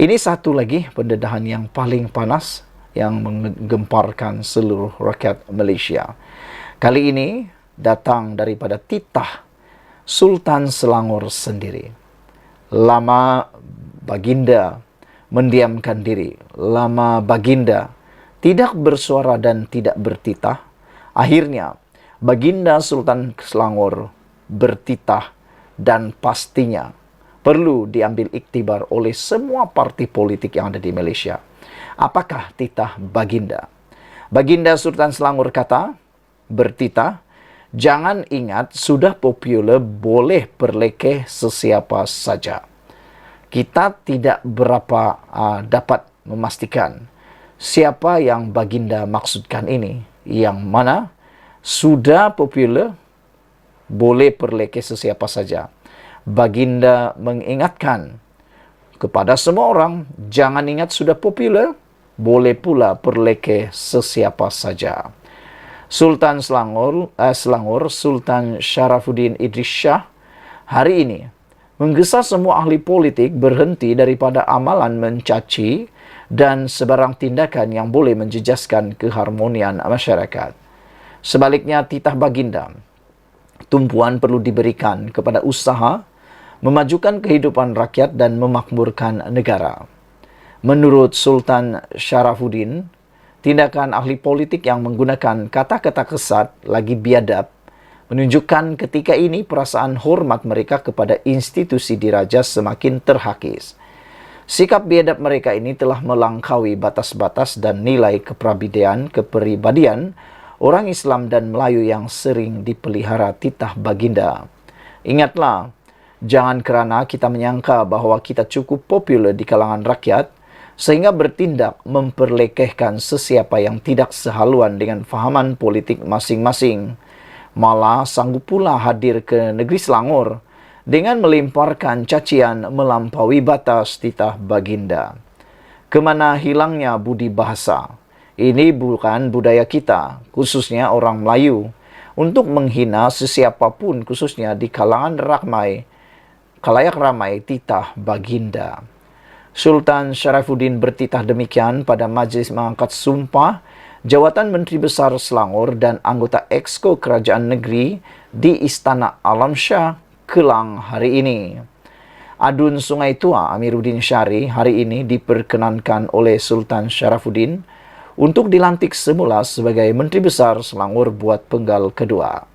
Ini satu lagi pendedahan yang paling panas yang menggemparkan seluruh rakyat Malaysia. Kali ini datang daripada titah Sultan Selangor sendiri. Lama baginda mendiamkan diri, lama baginda tidak bersuara dan tidak bertitah. Akhirnya baginda Sultan Selangor bertitah dan pastinya perlu diambil iktibar oleh semua parti politik yang ada di Malaysia. Apakah titah baginda? Baginda Sultan Selangor kata, bertitah, jangan ingat sudah popular boleh perlekeh sesiapa saja. Kita tidak berapa dapat memastikan siapa yang baginda maksudkan ini. Yang mana sudah popular boleh perlekeh sesiapa saja. Baginda mengingatkan kepada semua orang, jangan ingat sudah popular, boleh pula perlekeh sesiapa saja. Sultan Selangor, Sultan Sharafuddin Idris Shah, hari ini menggesa semua ahli politik berhenti daripada amalan mencaci dan sebarang tindakan yang boleh menjejaskan keharmonian masyarakat. Sebaliknya, titah baginda, tumpuan perlu diberikan kepada usaha memajukan kehidupan rakyat dan memakmurkan negara. Menurut Sultan Sharafuddin, tindakan ahli politik yang menggunakan kata-kata kesat lagi biadab menunjukkan ketika ini perasaan hormat mereka kepada institusi diraja semakin terhakis. Sikap biadab mereka ini telah melangkaui batas-batas dan nilai kepribadian orang Islam dan Melayu yang sering dipelihara titah baginda. Ingatlah, jangan kerana kita menyangka bahawa kita cukup popular di kalangan rakyat sehingga bertindak memperlekehkan sesiapa yang tidak sehaluan dengan fahaman politik masing-masing. Malah sanggup pula hadir ke negeri Selangor dengan melemparkan cacian melampaui batas titah baginda. Kemana hilangnya budi bahasa? Ini bukan budaya kita, khususnya orang Melayu, untuk menghina sesiapapun khususnya di kalangan khalayak ramai titah baginda. Sultan Sharafuddin bertitah demikian pada majlis mengangkat sumpah jawatan Menteri Besar Selangor dan anggota Exco Kerajaan Negeri di Istana Alam Shah, Kelang hari ini. Adun Sungai Tua Amiruddin Syari hari ini diperkenankan oleh Sultan Sharafuddin untuk dilantik semula sebagai Menteri Besar Selangor buat penggal kedua.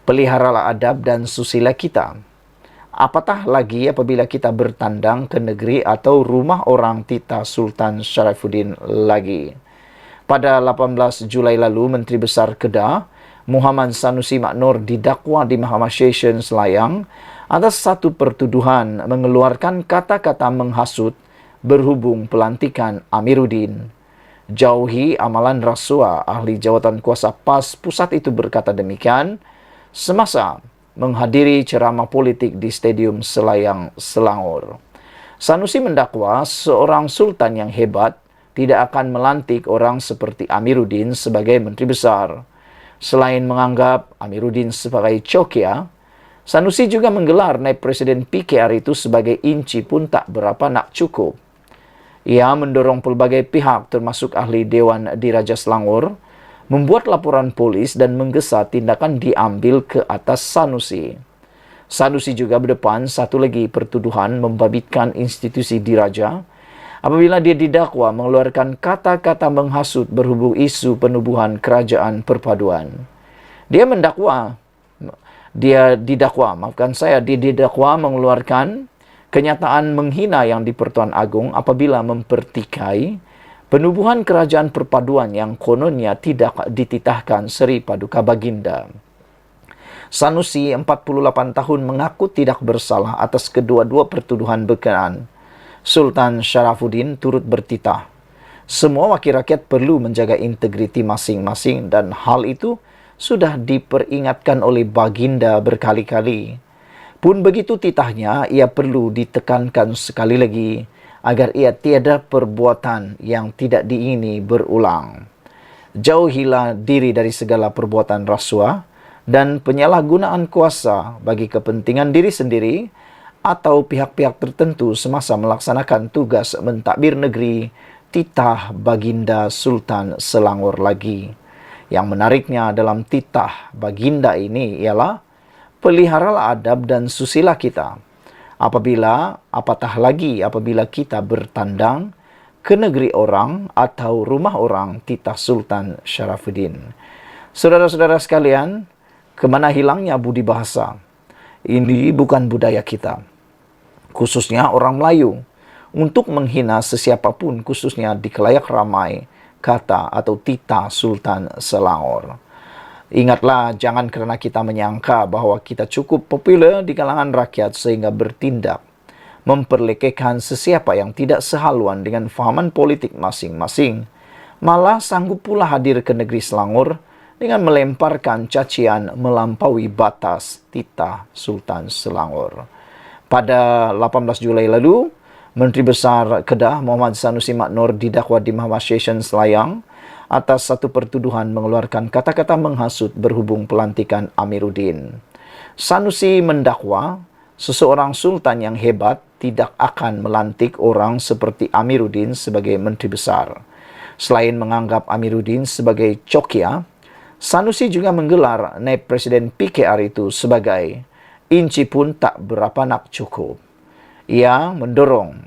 Peliharalah adab dan susila kita. Apatah lagi apabila kita bertandang ke negeri atau rumah orang titah Sultan Sharafuddin lagi. Pada 18 Julai lalu, Menteri Besar Kedah, Muhammad Sanusi Maknor didakwa di Mahkamah Session Selayang atas satu pertuduhan mengeluarkan kata-kata menghasut berhubung pelantikan Amiruddin. Jauhi amalan rasuah, ahli jawatan kuasa PAS pusat itu berkata demikian semasa menghadiri ceramah politik di Stadium Selayang, Selangor. Sanusi mendakwa seorang sultan yang hebat tidak akan melantik orang seperti Amiruddin sebagai Menteri Besar. Selain menganggap Amiruddin sebagai cokia, Sanusi juga menggelar naib Presiden PKR itu sebagai inci pun tak berapa nak cukup. Ia mendorong pelbagai pihak termasuk ahli Dewan Diraja Selangor membuat laporan polis dan menggesa tindakan diambil ke atas Sanusi. Sanusi juga berdepan satu lagi pertuduhan membabitkan institusi diraja apabila dia didakwa mengeluarkan kata-kata menghasut berhubung isu penubuhan kerajaan perpaduan. Dia didakwa mengeluarkan kenyataan menghina yang di-Pertuan Agong apabila mempertikai penubuhan kerajaan perpaduan yang kononnya tidak dititahkan Seri Paduka Baginda. Sanusi, 48 tahun, mengaku tidak bersalah atas kedua-dua pertuduhan berkenaan. Sultan Sharafuddin turut bertitah, semua wakil rakyat perlu menjaga integriti masing-masing dan hal itu sudah diperingatkan oleh baginda berkali-kali. Pun begitu titahnya, ia perlu ditekankan sekali lagi agar ia tiada perbuatan yang tidak diingini berulang. Jauhilah diri dari segala perbuatan rasuah dan penyalahgunaan kuasa bagi kepentingan diri sendiri atau pihak-pihak tertentu semasa melaksanakan tugas mentadbir negeri titah Baginda Sultan Selangor lagi. Yang menariknya dalam titah Baginda ini ialah peliharalah adab dan susila kita. Apatah lagi apabila kita bertandang ke negeri orang atau rumah orang titah Sultan Syarafuddin. Saudara-saudara sekalian, kemana hilangnya budi bahasa? Ini bukan budaya kita, khususnya orang Melayu, untuk menghina sesiapapun, khususnya di khalayak ramai, kata atau titah Sultan Selangor. Ingatlah, jangan kerana kita menyangka bahwa kita cukup popular di kalangan rakyat sehingga bertindak memperlekehkan sesiapa yang tidak sehaluan dengan fahaman politik masing-masing, malah sanggup pula hadir ke negeri Selangor dengan melemparkan cacian melampaui batas titah Sultan Selangor. Pada 18 Julai lalu, Menteri Besar Kedah Muhammad Sanusi Maknor didakwa di Mahkamah Session Selayang atas satu pertuduhan mengeluarkan kata-kata menghasut berhubung pelantikan Amiruddin. Sanusi mendakwa seseorang sultan yang hebat tidak akan melantik orang seperti Amiruddin sebagai Menteri Besar. Selain menganggap Amiruddin sebagai cokia, Sanusi juga menggelar naib Presiden PKR itu sebagai inci pun tak berapa nak cukup. Ia mendorong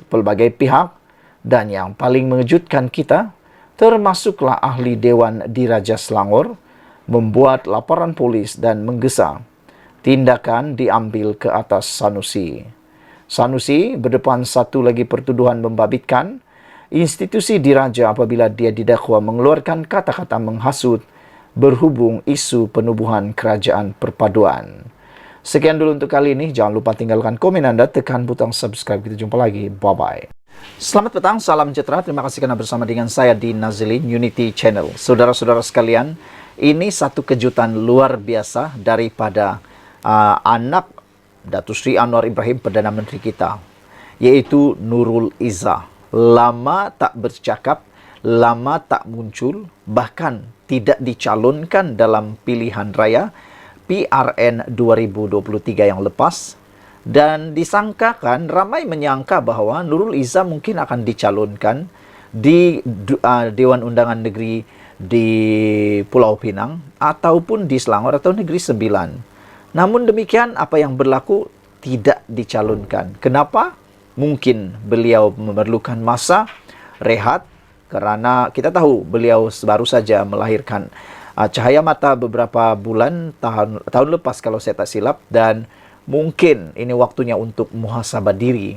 pelbagai pihak dan yang paling mengejutkan kita, termasuklah ahli Dewan Diraja Selangor, membuat laporan polis dan menggesa tindakan diambil ke atas Sanusi. Sanusi berdepan satu lagi pertuduhan membabitkan institusi diraja apabila dia didakwa mengeluarkan kata-kata menghasut berhubung isu penubuhan kerajaan perpaduan. Sekian dulu untuk kali ini. Jangan lupa tinggalkan komen Anda, tekan butang subscribe. Kita jumpa lagi. Bye-bye. Selamat petang, salam sejahtera. Terima kasih karena bersama dengan saya di Nazilin Unity Channel. Saudara-saudara sekalian, ini satu kejutan luar biasa daripada anak Datuk Seri Anwar Ibrahim, Perdana Menteri kita, yaitu Nurul Izzah. Lama tak bercakap, lama tak muncul, bahkan tidak dicalonkan dalam pilihan raya PRN 2023 yang lepas, dan disangkakan, ramai menyangka bahawa Nurul Izzah mungkin akan dicalonkan di Dewan Undangan Negeri di Pulau Pinang ataupun di Selangor atau Negeri Sembilan. Namun demikian, apa yang berlaku, tidak dicalonkan. Kenapa? Mungkin beliau memerlukan masa rehat kerana kita tahu beliau baru saja melahirkan cahaya mata beberapa bulan tahun lepas kalau saya tak silap, dan mungkin ini waktunya untuk muhasabah diri.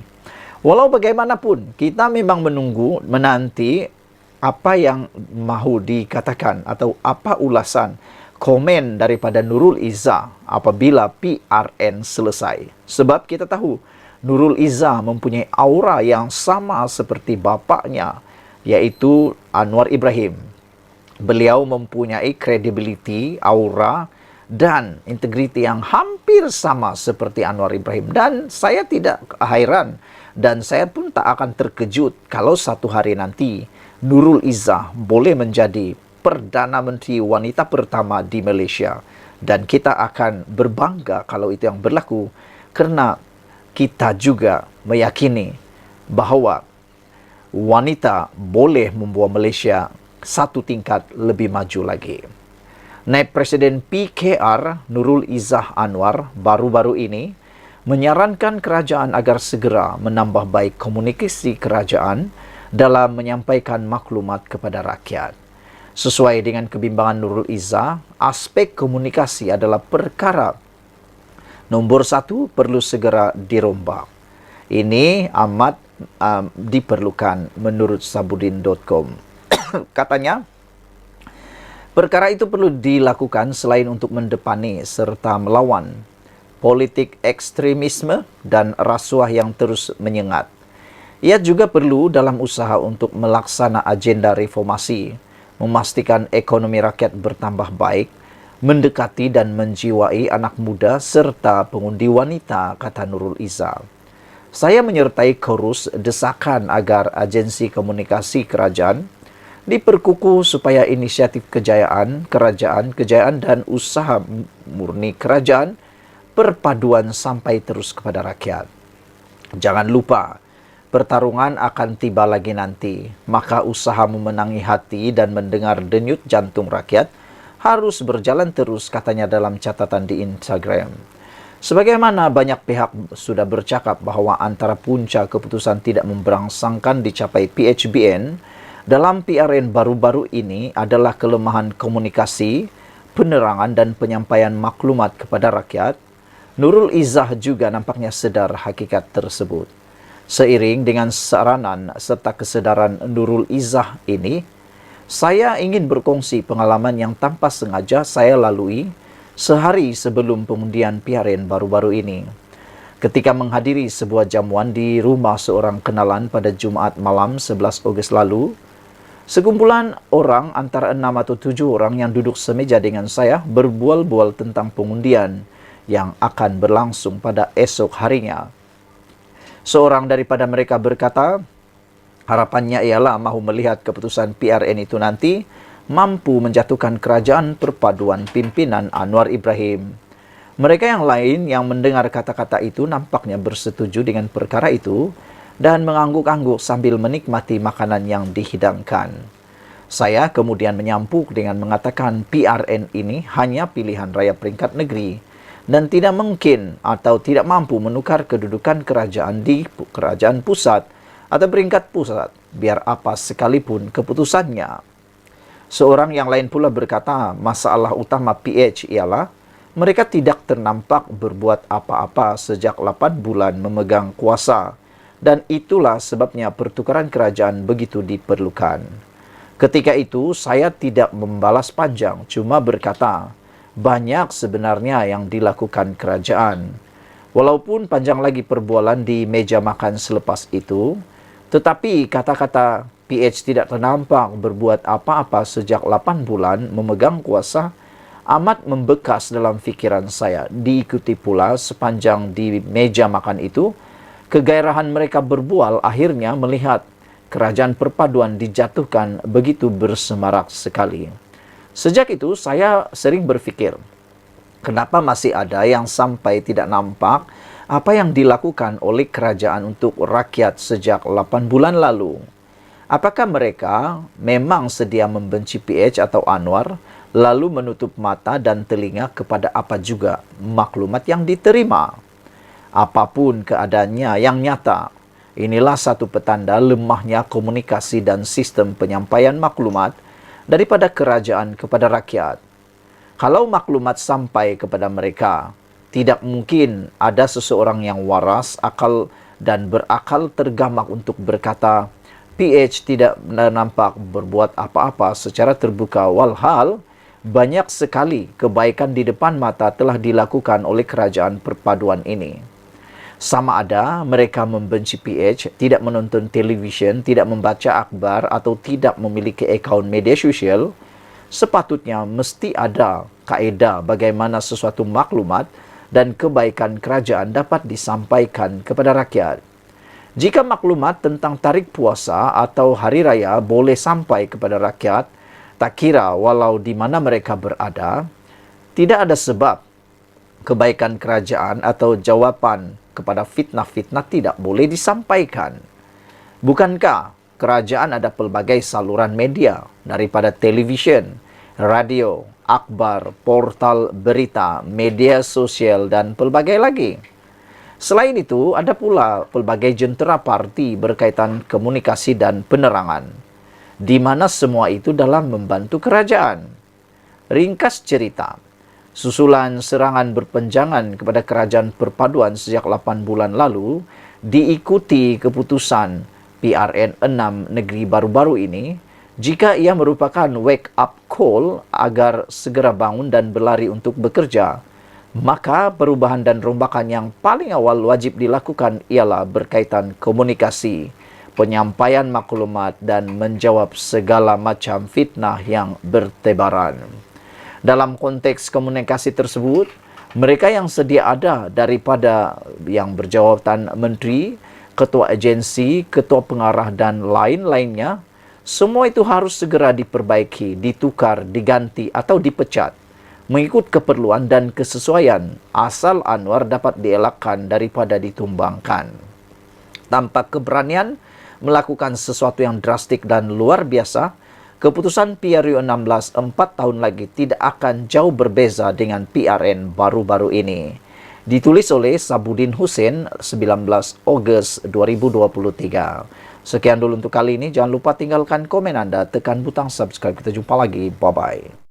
Walau bagaimanapun, kita memang menanti apa yang mahu dikatakan atau apa ulasan komen daripada Nurul Izzah apabila PRN selesai. Sebab kita tahu Nurul Izzah mempunyai aura yang sama seperti bapaknya, yaitu Anwar Ibrahim. Beliau mempunyai kredibiliti, aura dan integriti yang hampir sama seperti Anwar Ibrahim. Dan saya tidak hairan dan saya pun tak akan terkejut kalau satu hari nanti Nurul Izzah boleh menjadi Perdana Menteri wanita pertama di Malaysia. Dan kita akan berbangga kalau itu yang berlaku, kerana kita juga meyakini bahawa wanita boleh membawa Malaysia satu tingkat lebih maju lagi. Naib Presiden PKR Nurul Izzah Anwar baru-baru ini menyarankan kerajaan agar segera menambah baik komunikasi kerajaan dalam menyampaikan maklumat kepada rakyat. Sesuai dengan kebimbangan Nurul Izzah, aspek komunikasi adalah perkara nombor satu perlu segera dirombak. Ini amat diperlukan menurut Sabudin.com. Katanya, perkara itu perlu dilakukan selain untuk mendepani serta melawan politik ekstremisme dan rasuah yang terus menyengat. Ia juga perlu dalam usaha untuk melaksana agenda reformasi, memastikan ekonomi rakyat bertambah baik, mendekati dan menjiwai anak muda serta pengundi wanita, kata Nurul Izzah. Saya menyertai korus desakan agar agensi komunikasi kerajaan diperkukuh supaya inisiatif kejayaan dan usaha murni kerajaan perpaduan sampai terus kepada rakyat. Jangan lupa, pertarungan akan tiba lagi nanti, maka usaha memenangi hati dan mendengar denyut jantung rakyat harus berjalan terus, katanya dalam catatan di Instagram. Sebagaimana banyak pihak sudah bercakap bahwa antara punca keputusan tidak memberangsangkan dicapai PHBN dalam PRN baru-baru ini adalah kelemahan komunikasi, penerangan dan penyampaian maklumat kepada rakyat. Nurul Izzah juga nampaknya sedar hakikat tersebut. Seiring dengan saranan serta kesedaran Nurul Izzah ini, saya ingin berkongsi pengalaman yang tanpa sengaja saya lalui sehari sebelum pengundian PRN baru-baru ini. Ketika menghadiri sebuah jamuan di rumah seorang kenalan pada Jumaat malam 11 Ogos lalu, sekumpulan orang antara 6 atau 7 orang yang duduk semeja dengan saya berbual-bual tentang pengundian yang akan berlangsung pada esok harinya. Seorang daripada mereka berkata, harapannya ialah mahu melihat keputusan PRN itu nanti mampu menjatuhkan kerajaan perpaduan pimpinan Anwar Ibrahim. Mereka yang lain yang mendengar kata-kata itu nampaknya bersetuju dengan perkara itu dan mengangguk-angguk sambil menikmati makanan yang dihidangkan. Saya kemudian menyampuk dengan mengatakan PRN ini hanya pilihan raya peringkat negeri dan tidak mungkin atau tidak mampu menukar kedudukan kerajaan di kerajaan pusat atau peringkat pusat, biar apa sekalipun keputusannya. Seorang yang lain pula berkata, masalah utama PH ialah mereka tidak ternampak berbuat apa-apa sejak 8 bulan memegang kuasa, dan itulah sebabnya pertukaran kerajaan begitu diperlukan. Ketika itu, saya tidak membalas panjang, cuma berkata, banyak sebenarnya yang dilakukan kerajaan. Walaupun panjang lagi perbualan di meja makan selepas itu, tetapi kata-kata PH tidak ternampak berbuat apa-apa sejak 8 bulan memegang kuasa amat membekas dalam fikiran saya. Diikuti pula sepanjang di meja makan itu, kegairahan mereka berbual akhirnya melihat kerajaan perpaduan dijatuhkan begitu bersemarak sekali. Sejak itu saya sering berpikir, kenapa masih ada yang sampai tidak nampak apa yang dilakukan oleh kerajaan untuk rakyat sejak 8 bulan lalu? Apakah mereka memang sedia membenci PH atau Anwar, lalu menutup mata dan telinga kepada apa juga maklumat yang diterima? Apapun keadaannya yang nyata, inilah satu petanda lemahnya komunikasi dan sistem penyampaian maklumat daripada kerajaan kepada rakyat. Kalau maklumat sampai kepada mereka, tidak mungkin ada seseorang yang waras, akal dan berakal tergamak untuk berkata, PH tidak nampak berbuat apa-apa secara terbuka, walhal banyak sekali kebaikan di depan mata telah dilakukan oleh kerajaan perpaduan ini. Sama ada mereka membenci PH, tidak menonton televisyen, tidak membaca akhbar atau tidak memiliki akaun media sosial, sepatutnya mesti ada kaedah bagaimana sesuatu maklumat dan kebaikan kerajaan dapat disampaikan kepada rakyat. Jika maklumat tentang tarik puasa atau hari raya boleh sampai kepada rakyat, tak kira walau di mana mereka berada, tidak ada sebab kebaikan kerajaan atau jawapan kepada fitnah-fitnah tidak boleh disampaikan. Bukankah kerajaan ada pelbagai saluran media, daripada televisyen, radio, akhbar, portal berita, media sosial dan pelbagai lagi. Selain itu, ada pula pelbagai jentera parti berkaitan komunikasi dan penerangan, di mana semua itu dalam membantu kerajaan. Ringkas cerita, susulan serangan berpenjangan kepada kerajaan perpaduan sejak 8 bulan lalu diikuti keputusan PRN 6 negeri baru-baru ini, jika ia merupakan wake up call agar segera bangun dan berlari untuk bekerja, maka perubahan dan rombakan yang paling awal wajib dilakukan ialah berkaitan komunikasi, penyampaian maklumat dan menjawab segala macam fitnah yang bertebaran. Dalam konteks komunikasi tersebut, mereka yang sedia ada daripada yang berjawatan menteri, ketua agensi, ketua pengarah dan lain-lainnya, semua itu harus segera diperbaiki, ditukar, diganti atau dipecat. mengikut keperluan dan kesesuaian, asal Anwar dapat dielakkan daripada ditumbangkan. Tanpa keberanian melakukan sesuatu yang drastik dan luar biasa, keputusan PRU 16 4 tahun lagi tidak akan jauh berbeza dengan PRN baru-baru ini. Ditulis oleh Sabudin Hussein 19 Ogos 2023. Sekian dulu untuk kali ini. Jangan lupa tinggalkan komen Anda, tekan butang subscribe. Kita jumpa lagi. Bye-bye.